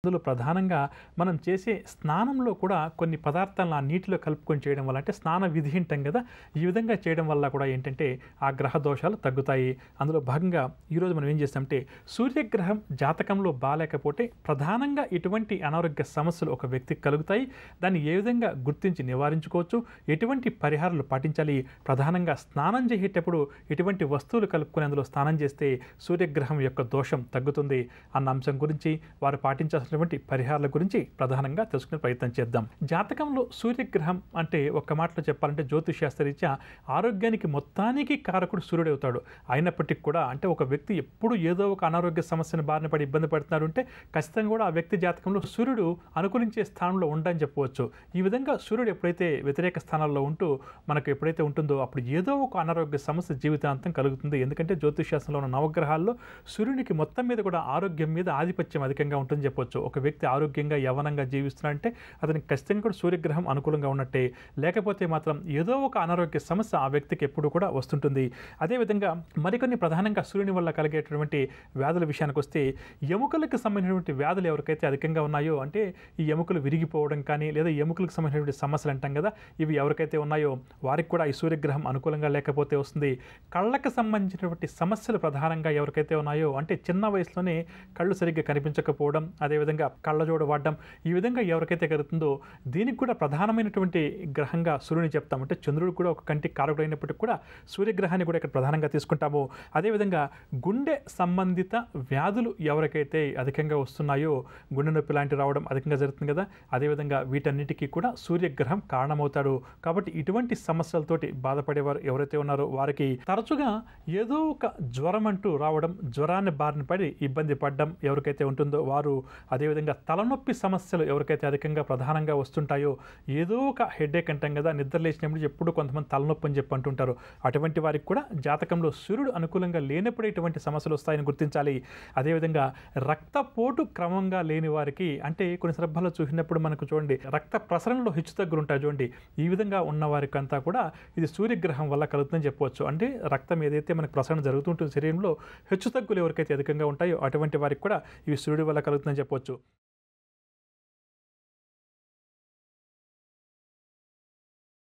అందులో ప్రధానంగా మనం చేసే స్నానంలో కూడా కొన్ని పదార్థాలను ఆ నీటిలో కలుపుకొని చేయడం వల్ల అంటే స్నాన విధి అంటాం కదా, ఈ విధంగా చేయడం వల్ల కూడా ఏంటంటే ఆ గ్రహ దోషాలు తగ్గుతాయి. అందులో భాగంగా ఈరోజు మనం ఏం చేస్తామంటే సూర్యగ్రహం జాతకంలో బాలేకపోతే ప్రధానంగా ఇటువంటి అనారోగ్య సమస్యలు ఒక వ్యక్తికి కలుగుతాయి. దాన్ని ఏ విధంగా గుర్తించి నివారించుకోవచ్చు, ఎటువంటి పరిహారాలు పాటించాలి, ప్రధానంగా స్నానం చేసేటప్పుడు ఎటువంటి వస్తువులు కలుపుకొని అందులో స్నానం చేస్తే సూర్యగ్రహం యొక్క దోషం తగ్గుతుంది అన్న అంశం గురించి, వారు పాటించాల్సిన పరిహారాల గురించి ప్రధానంగా తెలుసుకునే ప్రయత్నం చేద్దాం. జాతకంలో సూర్యగ్రహం అంటే ఒక్క మాటలో చెప్పాలంటే జ్యోతిషశాస్త్రరీత్యా ఆరోగ్యానికి మొత్తానికి కారకుడు సూర్యుడు అవుతాడు. అయినప్పటికీ కూడా అంటే ఒక వ్యక్తి ఎప్పుడు ఏదో ఒక అనారోగ్య సమస్యను బారిన పడి ఇబ్బంది పడుతున్నాడు అంటే ఖచ్చితంగా కూడా ఆ వ్యక్తి జాతకంలో సూర్యుడు అనుకూలించే స్థానంలో ఉండని చెప్పవచ్చు. ఈ విధంగా సూర్యుడు ఎప్పుడైతే వ్యతిరేక స్థానాల్లో ఉంటూ మనకు ఎప్పుడైతే ఉంటుందో అప్పుడు ఏదో ఒక అనారోగ్య సమస్య జీవితాంతం కలుగుతుంది. ఎందుకంటే జ్యోతిషశాస్త్రంలో ఉన్న నవగ్రహాల్లో సూర్యునికి మొత్తం మీద కూడా ఆరోగ్యం మీద ఆధిపత్యం అధికంగా ఉంటుందని చెప్పవచ్చు. ఒక వ్యక్తి ఆరోగ్యంగా యవ్వనంగా జీవిస్తున్నాడంటే అతనికి ఖచ్చితంగా కూడా సూర్యగ్రహం అనుకూలంగా ఉన్నట్టే, లేకపోతే మాత్రం ఏదో ఒక అనారోగ్య సమస్య ఆ వ్యక్తికి ఎప్పుడు కూడా వస్తుంటుంది. అదేవిధంగా మరికొన్ని ప్రధానంగా సూర్యుని వల్ల కలిగేటటువంటి వ్యాధుల విషయానికి వస్తే ఎముకలకు సంబంధించినటువంటి వ్యాధులు ఎవరికైతే అధికంగా ఉన్నాయో అంటే ఈ ఎముకలు విరిగిపోవడం కానీ లేదా ఎముకలకు సంబంధించినటువంటి సమస్యలు అంటాం కదా, ఇవి ఎవరికైతే ఉన్నాయో వారికి కూడా ఈ సూర్యగ్రహం అనుకూలంగా లేకపోతే వస్తుంది. కళ్ళకు సంబంధించినటువంటి సమస్యలు ప్రధానంగా ఎవరికైతే ఉన్నాయో అంటే చిన్న వయసులోనే కళ్ళు సరిగ్గా కనిపించకపోవడం, అదేవిధంగా కళ్ళజోడు వాడడం, ఈ విధంగా ఎవరికైతే కలుగుతుందో దీనికి కూడా ప్రధానమైనటువంటి గ్రహంగా సూర్యుని చెప్తాం. అంటే చంద్రుడు కూడా ఒక కంటికి కారకుడు అయినప్పటికీ కూడా సూర్యగ్రహాన్ని కూడా ఇక్కడ ప్రధానంగా తీసుకుంటాము. అదేవిధంగా గుండె సంబంధిత వ్యాధులు ఎవరికైతే అధికంగా వస్తున్నాయో, గుండె నొప్పి లాంటివి రావడం అధికంగా జరుగుతుంది కదా, అదేవిధంగా వీటన్నిటికీ కూడా సూర్యగ్రహం కారణమవుతాడు. కాబట్టి ఇటువంటి సమస్యలతోటి బాధపడేవారు ఎవరైతే ఉన్నారో వారికి తరచుగా ఏదో ఒక జ్వరం అంటూ రావడం, జ్వరాన్ని బారిన పడి ఇబ్బంది పడడం ఎవరికైతే ఉంటుందో వారు, అదేవిధంగా తలనొప్పి సమస్యలు ఎవరికైతే అధికంగా ప్రధానంగా వస్తుంటాయో, ఏదో ఒక హెడేక్ అంటాం కదా, నిద్ర లేచినప్పుడు ఎప్పుడు కొంతమంది తలనొప్పి అని చెప్పి అంటుంటారు. అటువంటి వారికి కూడా జాతకంలో సూర్యుడు అనుకూలంగా లేనప్పుడు ఇటువంటి సమస్యలు వస్తాయని గుర్తించాలి. అదేవిధంగా రక్తపోటు క్రమంగా లేని వారికి అంటే కొన్ని సందర్భాల్లో చూసినప్పుడు మనకు చూడండి రక్త ప్రసరణలో హెచ్చుతగ్గులు ఉంటాయి చూడండి, ఈ విధంగా ఉన్న వారికి అంతా కూడా ఇది సూర్యగ్రహం వల్ల కలుగుతుందని చెప్పవచ్చు. అంటే రక్తం ఏదైతే మనకు ప్రసరణ జరుగుతుంటుంది శరీరంలో హెచ్చుతగ్గులు ఎవరికైతే అధికంగా ఉంటాయో అటువంటి వారికి కూడా ఇవి సూర్యుడి వల్ల కలుగుతుందని చెప్పవచ్చు.